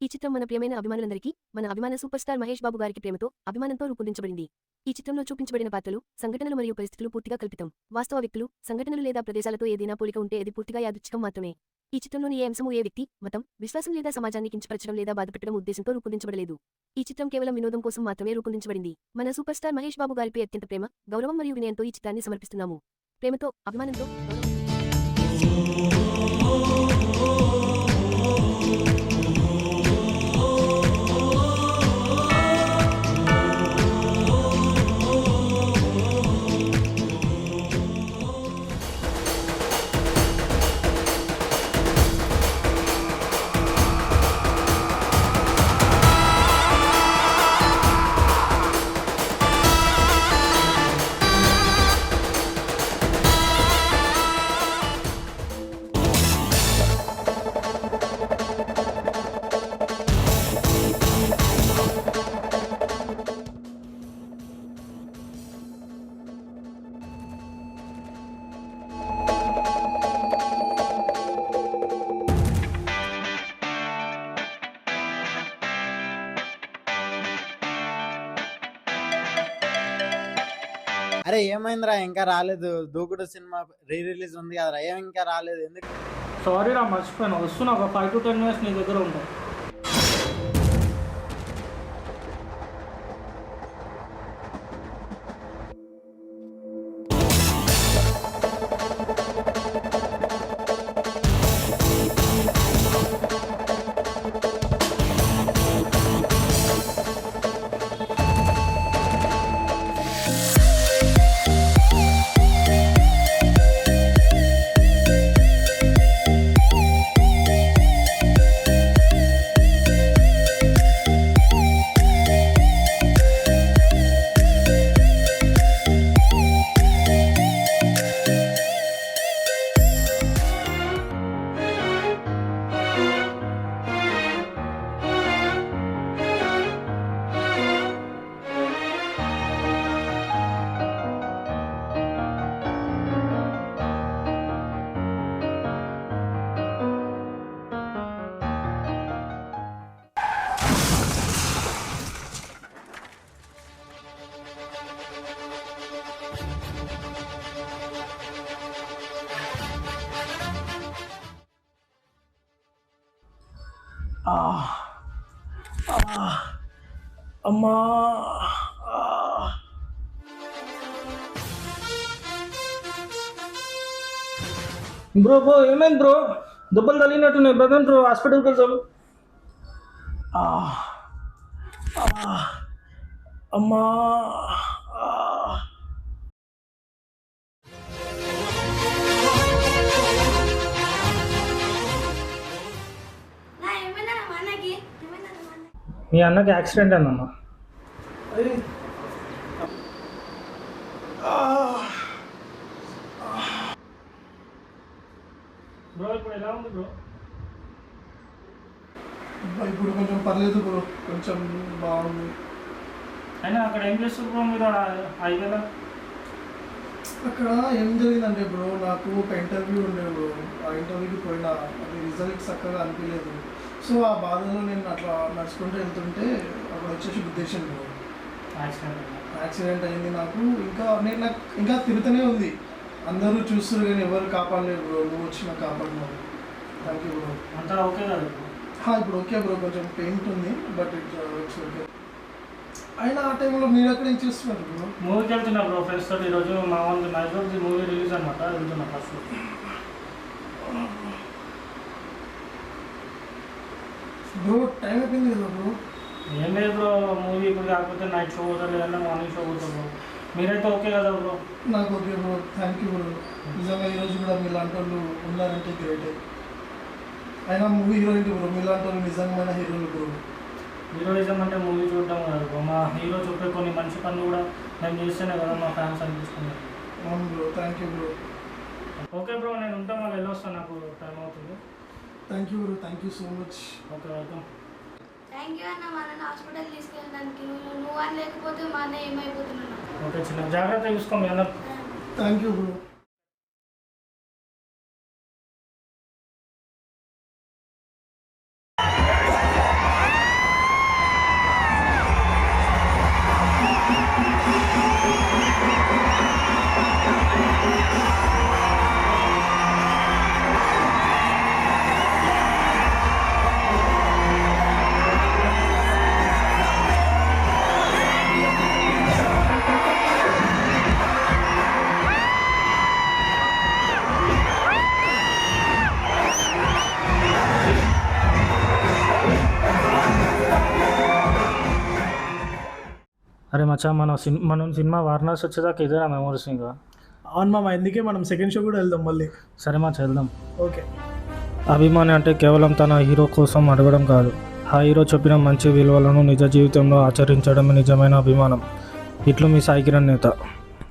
ఈ చిత్రం మన ప్రియమైన అభిమానులందరికీ, మన అభిమాన సూపర్ స్టార్ మహేష్ బాబు గారికి ప్రేమతో, అభిమానంతో రూపొందించబడింది. ఈ చిత్రంలో చూపించబడిన పాత్రలు, సంఘటనలు మరియు పరిస్థితులు పూర్తిగా కల్పితం. వాస్తవ వ్యక్తులు, సంఘటనలు లేదా ప్రదేశాలతో ఏదైనా పోలిక ఉంటే అది పూర్తిగా యాదృచ్ఛికం మాత్రమే. ఈ చిత్రంలోని ఏ అంశము ఏ వ్యక్తి, మతం, విశ్వాసం లేదా సమాజాన్ని కించపరచడం లేదా బాధపెట్టడం ఉద్దేశంతో రూపొందించబడలేదు. ఈ చిత్రం కేవలం వినోదం కోసం మాత్రమే రూపొందించబడింది. మన సూపర్ స్టార్ మహేష్ బాబు గారిపై అత్యంత ప్రేమ, గౌరవం మరియు వినయంతో ఈ చిత్రాన్ని సమర్పిస్తున్నాము. ప్రేమతో, అభిమానంతో, అరే ఏమైందిరా ఇంకా రాలేదు? దూకుడు సినిమా రిలీజ్ ఉంది కదరా, ఏం ఇంకా రాలేదు ఎందుకు? సారీ రా, మర్చిపోయాను. వస్తున్నా, ఒక 5 to 10 minutes నీ దగ్గర ఉంటా. అమ్మా బ్రో ఏమైంది బ్రో? దెబ్బలు తగిలినట్టున్నాయి. బ్రదర్ బ్రో, హాస్పిటల్కి వెళ్తాం. అమ్మా మీ అన్నకి యాక్సిడెంట్ అయిందమ్మా. బ్రో ఇప్పుడు ఎలా ఉంది బ్రో? ఇప్పుడు కొంచెం పర్లేదు బ్రో, కొంచెం బాగుంది. అయినా అక్కడ ఏం చేస్తారు బ్రో మీరు హైవేలో? అక్కడ ఏం జరిగిందంటే బ్రో, నాకు ఒక ఇంటర్వ్యూ ఉండే బ్రో. ఆ ఇంటర్వ్యూకి పోయినా, అది రిజల్ట్ చక్కగా అనిపించలేదు. సో ఆ బాధలో నేను అట్లా నడుచుకుంటూ వెళ్తుంటే అక్కడ వచ్చేసి గుద్దేశాను బ్రో. యాక్సిడెంట్ అయింది నాకు. నాకు ఇంకా తిరుగుతూనే ఉంది. అందరూ చూస్తారు కానీ ఎవరు కాపాడలేరు బ్రో. నువ్వు వచ్చి నాకు కాపాడినావు. Thank you bro. అంతా ఓకే కదా? ఇప్పుడు ఓకే బ్రో, కొంచెం పెయిన్ ఉంది, బట్ ఇట్స్ ఓకే. అయినా ఆ టైంలో మీరు ఎక్కడ ఏం చేస్తున్నారు బ్రో? మూవీకి వెళ్తున్నా బ్రో ఫ్రెండ్స్ తోటి. ఈరోజు మా వాళ్ళు మైజోర్ది మూవీ రిలీజ్ అనమాట, వెళ్తున్నా ఫస్ట్. బ్రో టైం అయిపోయింది కదా బ్రో? ఏం లేదు బ్రో, మూవీ ఇప్పుడు కాకపోతే నైట్ షో పోతా, లేదంటే మార్నింగ్ షో పోతా బ్రో. మీరైతే ఓకే కదా బ్రో? నాకు okay bro, thank you bro. నిజంగా ఈరోజు కూడా మీలాంటి వాళ్ళు ఉన్నారంటే గ్రేట్. అయినా మూవీ హీరోయిన్ బ్రో, మీలాంటి వాళ్ళు నిజంగా హీరోలు బ్రో. హీరోయిజం అంటే మూవీ చూడటం కదా బ్రో. మా హీరో చెప్పే కొన్ని మంచి పనులు కూడా మేము చేస్తేనే కదా మా ఫ్యాన్స్ అనిపిస్తున్నారు. అవును bro, thank you bro. Okay bro, నేను ఉంటాను, వాళ్ళు వెళ్ళొస్తాను, నాకు టైం అవుతుంది. Thank you bro, thank you so much. Okay, welcome. Thank you అన్న, మా అన్న హాస్పిటల్ తీసుకెళ్ళడానికి. నువ్వు అని లేకపోతే మా అన్న ఏమైపోతున్నాను. ఓకే చిన్న, జాగ్రత్త చూసుకో మీ అన్న. Thank you bro. మచ్చా మనం సినిమా వారణాసి వచ్చేదాకా ఇదేనా మెమోరీస్ ఇంకా. అవును మామ, ఎందుకే మనం సెకండ్ షో కూడా వెళ్దాం మళ్ళీ. సరే మచ్చా వెళ్దాం. ఓకే. అభిమాని అంటే కేవలం తన హీరో కోసం అడగడం కాదు, ఆ హీరో చెప్పిన మంచి విలువలను నిజ జీవితంలో ఆచరించడమే నిజమైన అభిమానం. ఇట్లు మీ సాయి కిరణ్ నేత.